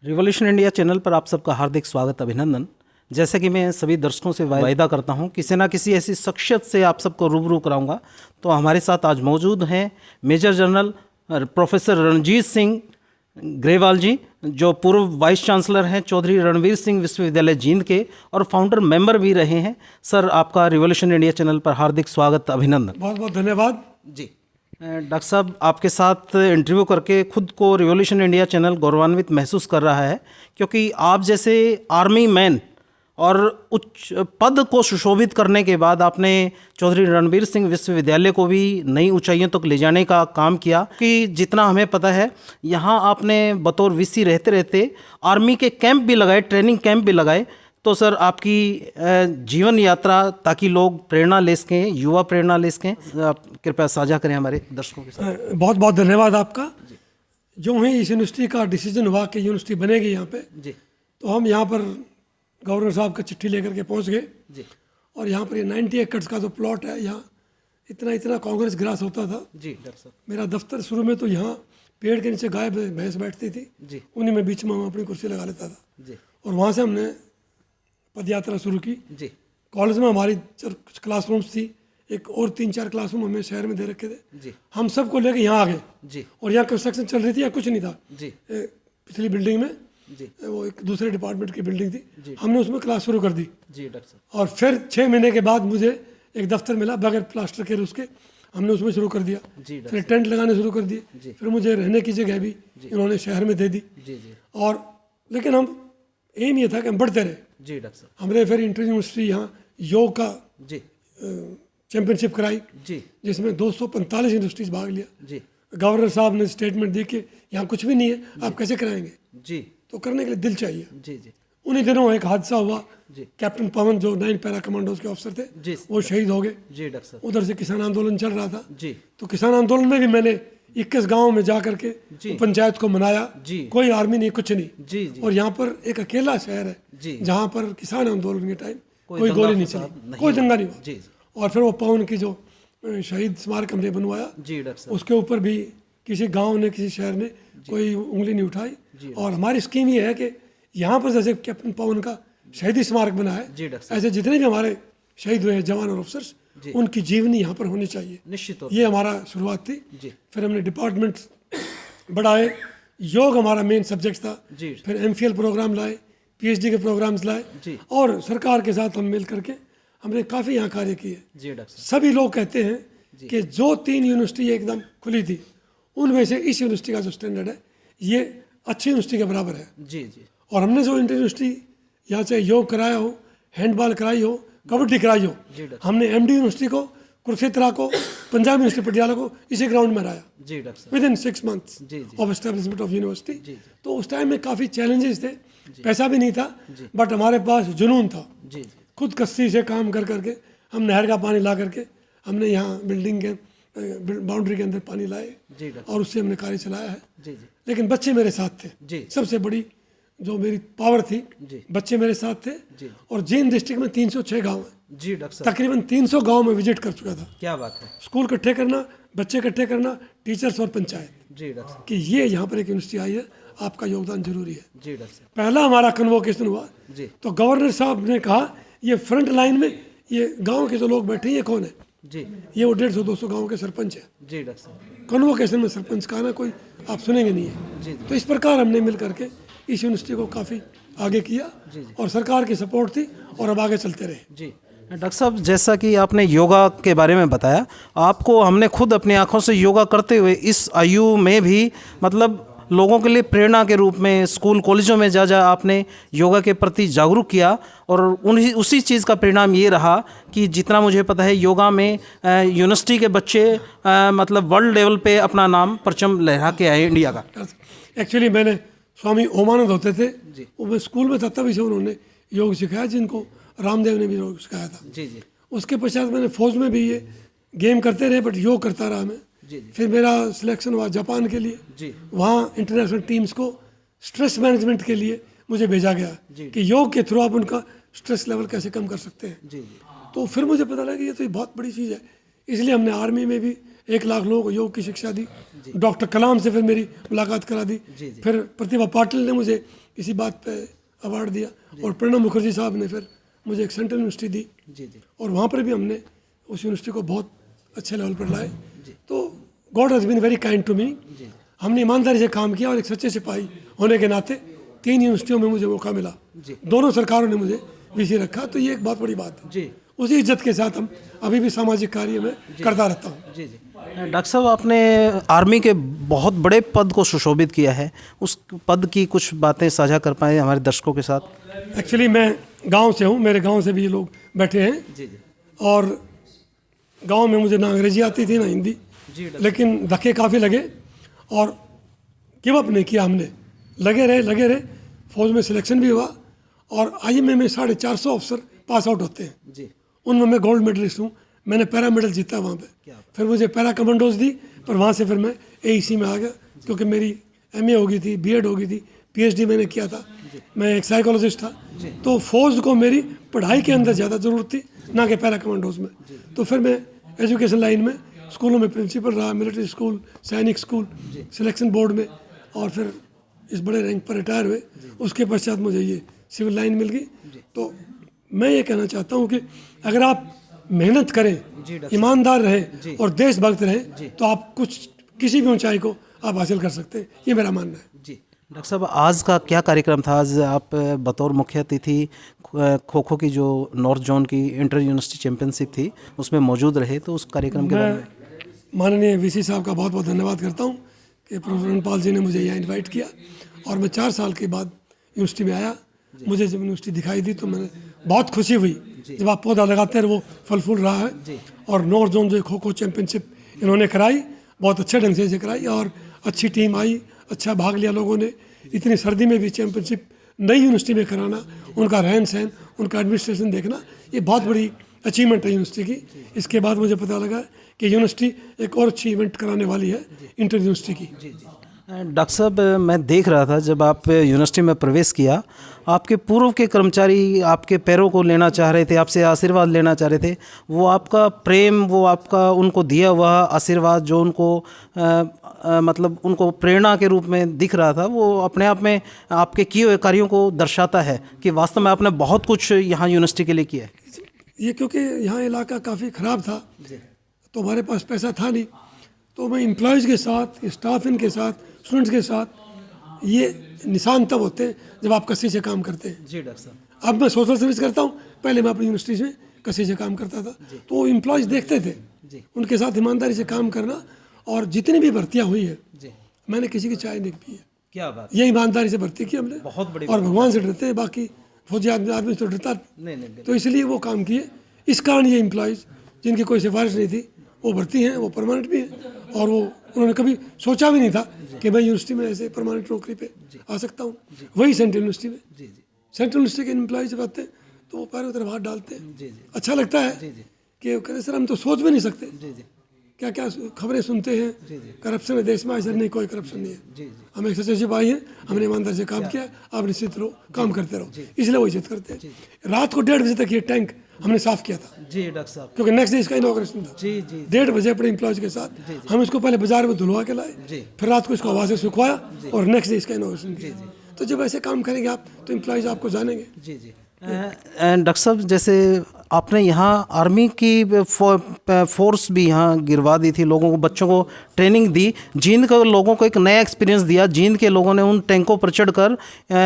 Revolution India channel पर आप सबका हार्दिक स्वागत, अभिनंदन। जैसे कि मैं सभी दर्शकों से वायदा करता हूं, किसी ना किसी ऐसी शख्सियत से आप सबको रूबरू कराऊंगा। तो हमारे साथ आज मौजूद हैं major general professor Ranjit Singh Grewal ji, जो पूर्व वाइस चांसलर हैं चौधरी रणवीर सिंह विश्वविद्यालय जींद के और फाउंडर मेंबर भी रहे हैं। सर, आपका रिवॉल्यूशन इंडिया चैनल पर हार्दिक स्वागत, अभिनंदन। बहुत बहुत धन्यवाद जी। डॉक्टर साहब, आपके साथ इंटरव्यू करके खुद को रिवॉल्यूशन इंडिया चैनल गौरवान्वित महसूस कर रहा है, क्योंकि आप जैसे आर्मी मैन और उच्च पद को सुशोभित करने के बाद आपने चौधरी रणवीर सिंह विश्वविद्यालय को भी नई ऊंचाइयों तक ले जाने का काम किया। कि जितना हमें पता है, यहाँ आपने बतौर वीसी रहते रहते आर्मी के कैंप भी लगाए, ट्रेनिंग कैंप भी लगाए। तो सर, आपकी जीवन यात्रा, ताकि लोग प्रेरणा ले सकें, युवा प्रेरणा ले सकें, आप कृपया साझा करें हमारे दर्शकों के साथ। बहुत बहुत धन्यवाद आपका। जो ही इस यूनिवर्सिटी का डिसीजन हुआ कि यूनिवर्सिटी बनेगी यहाँ पे जी, तो हम यहाँ पर गवर्नर साहब का चिट्ठी लेकर के पहुँच गए। जी, और यहाँ पर ये 90 एकड़ का जो प्लॉट है, यहाँ इतना इतना कांग्रेस ग्रास होता था। जी डॉक्टर साहब। मेरा दफ्तर शुरू में तो यहाँ पेड़ के नीचे गाय भैंस बैठती थी, जी, उन्हीं में बीच में हम अपनी कुर्सी लगा लेता था। जी, और वहाँ से हमने पद यात्रा शुरू की। जी, कॉलेज में हमारी कुछ क्लासरूम्स थी, एक और 3-4 क्लासरूम हमें शहर में दे रखे थे। जी, हम सबको लेके यहाँ आ गए। जी, और यहाँ कंस्ट्रक्शन चल रही थी, या कुछ नहीं था। जी, पिछली बिल्डिंग में जी, वो एक दूसरे डिपार्टमेंट की बिल्डिंग जी। थी, हमने उसमें क्लास शुरू कर दी। जी डॉक्टर साहब। और फिर 6 महीने के बाद मुझे एक दफ्तर मिला बगैर प्लास्टर के, उसके हमने उसमें शुरू कर दिया। जी डॉक्टर फिर टेंट लगाने शुरू कर जी। दिए। फिर मुझे रहने की जगह भी इन्होंने शहर में दे दी। जी, जी, और लेकिन हम एम ये था कि हम बढ़ते रहे। जी डॉक्टर साहब। हमने फिर इंटर यूनिवर्सिटी यहाँ योग का जी, चैंपियनशिप कराई, जी, जिसमें 245 यूनिवर्सिटीज़ भाग लिया। जी, गवर्नर साहब ने स्टेटमेंट दी कि यहाँ कुछ भी नहीं है, आप कैसे कराएंगे। जी, तो करने के लिए दिल चाहिए। जी, जी, उन्हीं दिनों एक हादसा हुआ। जी, कैप्टन पवन, जो 9 पैरा कमांडोज के अफसर थे, जी, वो शहीद हो गए। जी डॉक्टर साहब। उधर से किसान आंदोलन चल रहा था। जी, तो किसान आंदोलन में भी मैंने 21 गाँव में जा करके जी। पंचायत को मनाया। जी। कोई आर्मी नहीं, कुछ नहीं। जी, जी, और यहाँ पर एक अकेला शहर है जी, जहाँ पर किसान आंदोलन के टाइम कोई दंगा गोली नहीं फसाद चली, नहीं कोई हुआ। दंगा नहीं हुआ। जी, जी, और फिर वो पवन की जो शहीद स्मारक हमने बनवाया, जी डॉक्टर साहब। उसके ऊपर भी किसी गांव ने, किसी शहर ने कोई उंगली नहीं उठाई। जी। और हमारी स्कीम ये है कि यहाँ पर जैसे कैप्टन पवन का शहीदी स्मारक बना है, जी डॉक्टर साहब। ऐसे जितने भी हमारे शहीद हुए हैं जवान और अफसर्स, जी। उनकी जीवनी यहाँ पर होनी चाहिए। निश्चित तौर ये हमारा शुरुआत थी। जी। फिर हमने डिपार्टमेंट बढ़ाए। योग हमारा मेन सब्जेक्ट था। जी। फिर MPhil प्रोग्राम लाए, PhD के प्रोग्राम्स लाए। जी। और सरकार के साथ हम मिल करके हमने काफ़ी यहाँ कार्य किए। जी डॉक्टर साहब। सभी लोग कहते हैं कि जो 3 यूनिवर्सिटी एकदम खुली थी, उनमें से इस यूनिवर्सिटी का जो स्टैंडर्ड है, ये अच्छी यूनिवर्सिटी के बराबर है। जी, जी, और हमने जो इंटर यूनिवर्सिटी यहाँ से योग कराया हो, हैंडबॉल कराई हो, कबड्डी कराई हो, जी डॉक्टर। हमने MD यूनिवर्सिटी को, कुरुक्षेत्र को, पंजाब यूनिवर्सिटी पटियाला को इसी ग्राउंड में हराया जी डॉक्टर साहब। विद इन 6 months जी, जी, ऑफ एस्टेब्लिशमेंट ऑफ यूनिवर्सिटी। जी, तो उस टाइम में काफ़ी चैलेंजेस थे, पैसा भी नहीं था, बट हमारे पास जुनून था। जी, जी, खुद कस्ती से काम कर करके हम नहर का पानी ला करके हमने यहाँ बिल्डिंग के बाउंड्री के अंदर पानी लाए, जी डॉक्टर। और उससे हमने कार्य चलाया है। जी, जी, लेकिन बच्चे मेरे साथ थे। जी, सबसे बड़ी जो मेरी पावर थी, जी, बच्चे मेरे साथ थे। जी, और जींद डिस्ट्रिक्ट में 306 गांव हैं। जी डॉक्टर साहब। तकरीबन 300 गांव में विजिट कर चुका था। क्या बात है। स्कूल इकट्ठे करना, बच्चे इकट्ठे करना, टीचर्स और पंचायत, जी डॉक्टर साहब। कि ये यहाँ पर एक यूनिवर्सिटी आई है, आपका योगदान जरूरी है। जी डॉक्टर साहब। पहला हमारा कन्वोकेशन हुआ, जी, तो गवर्नर साहब ने कहा, ये फ्रंट लाइन में ये गांव के जो लोग बैठे हैं, ये कौन है? जी, ये वो 150-200 गांव के सरपंच है। जी डॉक्टर साहब। कन्वोकेशन में सरपंच का ना कोई आप सुनेंगे नहीं है। जी, तो इस प्रकार हमने मिल करके इस यूनिवर्सिटी को काफ़ी आगे किया। जी, जी। और सरकार की सपोर्ट थी, और अब आगे चलते रहे। जी डॉक्टर साहब, जैसा कि आपने योगा के बारे में बताया, आपको हमने खुद अपनी आंखों से योगा करते हुए इस आयु में भी, मतलब लोगों के लिए प्रेरणा के रूप में स्कूल कॉलेजों में जा आपने योगा के प्रति जागरूक किया। और उसी चीज़ का परिणाम ये रहा कि जितना मुझे पता है, योगा में यूनिवर्सिटी के बच्चे मतलब वर्ल्ड लेवल पे अपना नाम परचम लहरा के आए इंडिया का। एक्चुअली मैंने स्वामी ओमानंद होते थे, जी। वो मैं स्कूल में था, तभी से उन्होंने योग सिखाया, जिनको रामदेव ने भी योग सिखाया था। जी, जी, उसके पश्चात मैंने फौज में भी ये गेम करते रहे, बट योग करता रहा मैं। जी, जी, फिर मेरा सिलेक्शन हुआ जापान के लिए। जी, वहाँ इंटरनेशनल टीम्स को स्ट्रेस मैनेजमेंट के लिए मुझे भेजा गया जी। कि योग के थ्रू आप उनका स्ट्रेस लेवल कैसे कम कर सकते हैं। जी, जी, तो फिर मुझे पता लगा कि ये तो बहुत बड़ी चीज़ है। इसलिए हमने आर्मी में भी 1 लाख लोगों को योग की शिक्षा दी। डॉक्टर कलाम से फिर मेरी मुलाकात करा दी। फिर प्रतिभा पाटिल ने मुझे इसी बात पे अवार्ड दिया, और प्रणब मुखर्जी साहब ने फिर मुझे एक सेंट्रल यूनिवर्सिटी दी, और वहाँ पर भी हमने उस यूनिवर्सिटी को बहुत अच्छे लेवल पर लाए। तो God has been very kind to me. हमने ईमानदारी से काम किया, और एक सच्चे सिपाही होने के नाते 3 यूनिवर्सिटियों में मुझे मौका मिला। दोनों सरकारों ने मुझे वीसी रखा, तो ये एक बहुत बड़ी बात है। उसी इज्जत के साथ हम अभी भी सामाजिक कार्य में करता रहता हूँ। डॉक्टर साहब, आपने आर्मी के बहुत बड़े पद को सुशोभित किया है, उस पद की कुछ बातें साझा कर पाए हमारे दर्शकों के साथ? एक्चुअली मैं गांव से हूँ, मेरे गांव से भी ये लोग बैठे हैं, और गांव में मुझे ना अंग्रेजी आती थी ना हिंदी, लेकिन धक्के काफ़ी लगे और गिव अप नहीं किया हमने, लगे रहे। फौज में सिलेक्शन भी हुआ, और IMA में 450 ऑफिसर पास आउट होते हैं, उनमें मैं गोल्ड मेडलिस्ट हूँ। मैंने पैरा मेडल जीता वहाँ पे। फिर मुझे पैरा कमांडोज दी, पर वहाँ से फिर मैं AEC में आ गया, क्योंकि मेरी MA हो गई थी, BEd हो गई थी, PhD मैंने किया था, मैं एक साइकोलॉजिस्ट था। तो फौज को मेरी पढ़ाई के अंदर ज़्यादा ज़रूरत थी, ना कि पैरा कमांडोज में। तो फिर मैं एजुकेशन लाइन में स्कूलों में प्रिंसिपल रहा, मिलिट्री स्कूल, सैनिक स्कूल, सिलेक्शन बोर्ड में, और फिर इस बड़े रैंक पर रिटायर हुए। उसके पश्चात मुझे ये सिविल लाइन मिल गई। तो मैं ये कहना चाहता हूँ कि अगर आप मेहनत करें, ईमानदार रहें और देशभक्त रहें, तो आप किसी भी ऊंचाई को आप हासिल कर सकते हैं, ये मेरा मानना है। जी डॉक्टर साहब, आज का क्या कार्यक्रम था? आज आप बतौर मुख्य अतिथि खो खो की जो नॉर्थ जोन की इंटर यूनिवर्सिटी चैंपियनशिप थी उसमें मौजूद रहे, तो उस कार्यक्रम के बारे में माननीय VC साहब का बहुत बहुत धन्यवाद करता हूँ कि प्रोफेसर रणपाल जी ने मुझे यहाँ इन्वाइट किया, और मैं 4 साल के बाद यूनिवर्सिटी में आया। मुझे जब यूनिवर्सिटी दिखाई दी तो मैंने बहुत खुशी हुई। जब आप पौधा लगाते हैं वो फल फूल रहा है। और नॉर्थ जोन जो खो खो चैंपियनशिप इन्होंने कराई, बहुत अच्छे ढंग से कराई, और अच्छी टीम आई, अच्छा भाग लिया लोगों ने। इतनी सर्दी में भी चैंपियनशिप नई यूनिवर्सिटी में कराना, उनका रहन सहन, उनका एडमिनिस्ट्रेशन देखना, ये बहुत बड़ी अचीवमेंट है यूनिवर्सिटी की। इसके बाद मुझे पता लगा कि यूनिवर्सिटी एक और अच्छी इवेंट कराने वाली है इंटर यूनिवर्सिटी की। डॉक्टर साहब, मैं देख रहा था जब आप यूनिवर्सिटी में प्रवेश किया, आपके पूर्व के कर्मचारी आपके पैरों को लेना चाह रहे थे, आपसे आशीर्वाद लेना चाह रहे थे। वो आपका प्रेम, वो आपका उनको दिया हुआ आशीर्वाद जो उनको मतलब उनको प्रेरणा के रूप में दिख रहा था, वो अपने आप में आपके किए हुए कार्यों को दर्शाता है कि वास्तव में आपने बहुत कुछ यहाँ यूनिवर्सिटी के लिए किया है। ये क्योंकि यहाँ इलाका काफ़ी ख़राब था, तो हमारे पास पैसा था नहीं, तो मैं एम्प्लॉयज़ के साथ, स्टाफ इनके साथ, स्टूडेंट्स के साथ, ये निशान तब होते हैं जब आप कसी से काम करते हैं। जी डॉक्टर साहब। अब मैं सोशल सर्विस करता हूँ, पहले मैं अपनी यूनिवर्सिटी में कसी से काम करता था, तो वो एम्प्लॉयज़ देखते थे, उनके साथ ईमानदारी से काम करना। और जितनी भी भर्तियाँ हुई है, मैंने किसी की चाय नहीं पी है। क्या बात, ये ईमानदारी से भर्ती की हमने, बहुत बड़ी। और भगवान से डरते हैं, बाकी फौजी आदमी तो डरता नहीं। तो इसलिए वो काम किए। इस कारण ये एम्प्लॉयज़ जिनकी कोई सिफारिश नहीं थी वो भर्ती हैं, वो परमानेंट भी हैं, और वो उन्होंने कभी सोचा भी नहीं था कि मैं यूनिवर्सिटी में ऐसे परमानेंट नौकरी पे आ सकता हूँ। वही सेंट्रल यूनिवर्सिटी में, सेंट्रल यूनिवर्सिटी के एम्प्लॉय जब आते हैं तो वो पैरों की तरफ हाथ डालते हैं। अच्छा लगता है कि कहते सर हम तो सोच भी नहीं सकते, क्या क्या खबरें सुनते हैं, करप्शन है देश में। ऐसा नहीं, कोई करप्शन नहीं है। हम एक सच्चे सिपाही हैं, हमने ईमानदारी से काम किया, आप निश्चित रहो, काम करते रहो, इसलिए वो इज्जत करते हैं। रात को 1:30 बजे तक ये टैंक हमने साफ किया था। जी डॉक्टर साहब। क्योंकि नेक्स्ट डे इसका इनॉग्रेशन था। 1:30 बजे अपने एम्प्लॉयज के साथ हम इसको पहले बाजार में धुलवा के लाए, फिर रात को इसको हवा से सुखवाया, और नेक्स्ट डे इसका इनॉग्रेशन किया। तो जब ऐसे काम करेंगे आप, तो एम्प्लॉयज आपको जानेंगे। डॉक्टर साहब, जैसे आपने यहाँ आर्मी की फोर्स भी यहाँ गिरवा दी थी, लोगों को, बच्चों को ट्रेनिंग दी, जींद के लोगों को एक नया एक्सपीरियंस दिया। जींद के लोगों ने उन टैंकों पर चढ़कर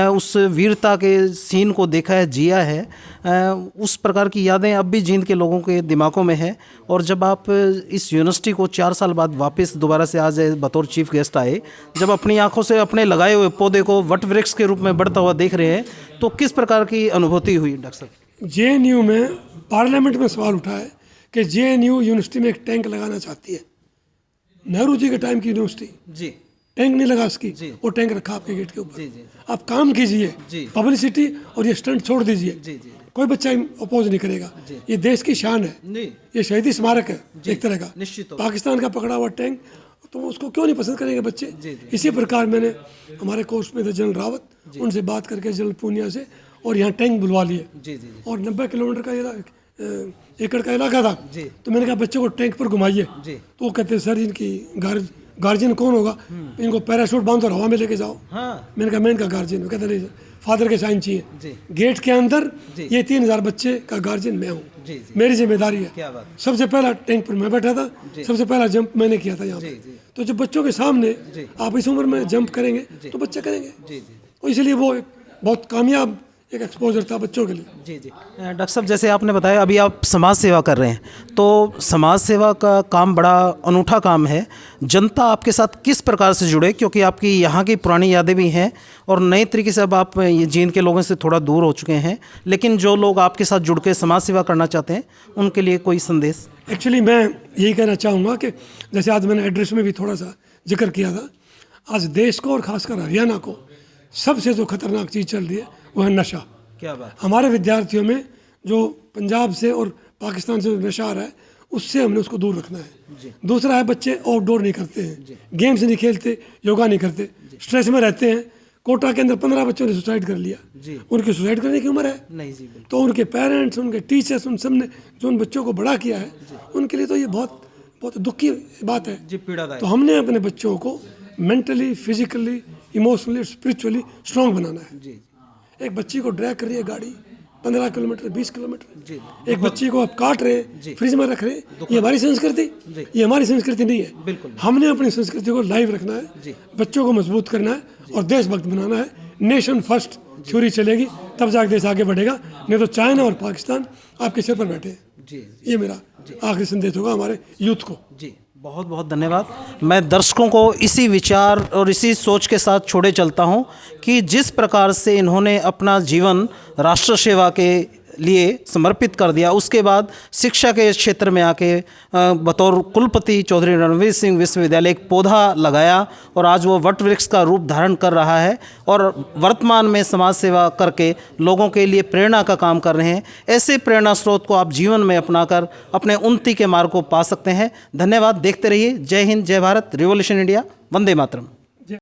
उस वीरता के सीन को देखा है, जिया है। उस प्रकार की यादें अब भी जींद के लोगों के दिमागों में है। और जब आप इस यूनिवर्सिटी को 4 साल बाद वापस दोबारा से आज बतौर चीफ गेस्ट आए, जब अपनी आंखों से अपने लगाए हुए पौधे को वट वृक्ष के रूप में बढ़ता हुआ देख रहे हैं, तो किस प्रकार की अनुभूति हुई डॉक्टर साहब? JNU में पार्लियामेंट में सवाल उठा है कि JNU यूनिवर्सिटी में एक टैंक लगाना चाहती है। नेहरू जी के टाइम की यूनिवर्सिटी, जी, टैंक नहीं लगा उसकी, वो टैंक रखा आपके गेट के ऊपर। आप काम कीजिए, पब्लिसिटी और ये स्टंट छोड़ दीजिए, कोई बच्चा अपोज नहीं करेगा। ये देश की शान है, ये शहीदी स्मारक है एक तरह का। पाकिस्तान का पकड़ा हुआ टैंक, तो उसको क्यों नहीं पसंद करेंगे बच्चे। इसी प्रकार मैंने हमारे कोर्स में थे जनरल रावत, उनसे बात करके जनरल पूनिया से, और यहाँ टैंक बुलवा लिए। और 90 किलोमीटर का ये एकड़ का इलाका था। तो मैंने कहा बच्चों को टैंक पर घुमाइए। तो वो कहते सर इनकी गार्जियन कौन होगा, इनको पैराशूट बांधो और हवा में लेके जाओ। मैंने कहा मैं इनका गार्जियन हूँ। कहते नहीं फादर के साइन चाहिए। गेट के अंदर ये 3000 बच्चे का गार्जियन मैं हूँ, मेरी जिम्मेदारी है। सबसे पहला टैंक पर मैं बैठा था, सबसे पहला जंप मैंने किया था यहाँ पे। तो जब बच्चों के सामने आप इस उम्र में जंप करेंगे तो बच्चे करेंगे, तो इसलिए वो एक बहुत कामयाब एक एक्सपोजर था बच्चों के लिए। जी। डॉक्टर साहब जैसे आपने बताया अभी आप समाज सेवा कर रहे हैं, तो समाज सेवा का काम बड़ा अनूठा काम है। जनता आपके साथ किस प्रकार से जुड़े, क्योंकि आपकी यहाँ की पुरानी यादें भी हैं और नए तरीके से अब आप ये जींद के लोगों से थोड़ा दूर हो चुके हैं, लेकिन जो लोग आपके साथ जुड़ के समाज सेवा करना चाहते हैं उनके लिए कोई संदेश? एक्चुअली मैं यही कहना चाहूँगा कि जैसे आज मैंने एड्रेस में भी थोड़ा सा जिक्र किया था, आज देश को और खासकर हरियाणा को सबसे जो खतरनाक चीज़ चल रही है वो है नशा। क्या बात। हमारे विद्यार्थियों में जो पंजाब से और पाकिस्तान से जो नशा आ रहा है उससे हमने उसको दूर रखना है। दूसरा है बच्चे आउटडोर नहीं करते हैं, गेम्स नहीं खेलते, योगा नहीं करते, स्ट्रेस में रहते हैं। कोटा के अंदर 15 बच्चों ने सुसाइड कर लिया। उनकी सुसाइड करने की उम्र है नहीं जी। तो उनके पेरेंट्स, उनके टीचर्स, उन सब ने जो उन बच्चों को बड़ा किया है उनके लिए तो ये बहुत बहुत दुख की बात है जी, पीड़ादायक। तो हमने अपने बच्चों को mentally, physically, emotionally, spiritually strong बनाना है। एक बच्ची को ड्रैग कर रही है गाड़ी 15 किलोमीटर, 20 किलोमीटर, एक बच्ची को आप काट रहे, फ्रिज में रख रहे, ये हमारी संस्कृति, ये हमारी संस्कृति नहीं है। हमने अपनी संस्कृति को लाइव रखना है, बच्चों को मजबूत करना है और देशभक्त बनाना है। नेशन फर्स्ट थ्योरी चलेगी तब जाकर देश आगे बढ़ेगा, नहीं तो चाइना और पाकिस्तान आपके सिर पर बैठे हैं। ये मेरा आखिरी संदेश होगा हमारे यूथ को। जी, बहुत बहुत धन्यवाद। मैं दर्शकों को इसी विचार और इसी सोच के साथ छोड़े चलता हूं कि जिस प्रकार से इन्होंने अपना जीवन राष्ट्र सेवा के लिए समर्पित कर दिया, उसके बाद शिक्षा के क्षेत्र में आके बतौर कुलपति चौधरी रणवीर सिंह विश्वविद्यालय एक पौधा लगाया और आज वो वट वृक्ष का रूप धारण कर रहा है और वर्तमान में समाज सेवा करके लोगों के लिए प्रेरणा का काम कर रहे हैं। ऐसे प्रेरणा स्रोत को आप जीवन में अपनाकर अपने उन्नति के मार्ग को पा सकते हैं। धन्यवाद। देखते रहिए जय हिंद, जय भारत, रिवॉल्यूशन इंडिया, वंदे मातरम।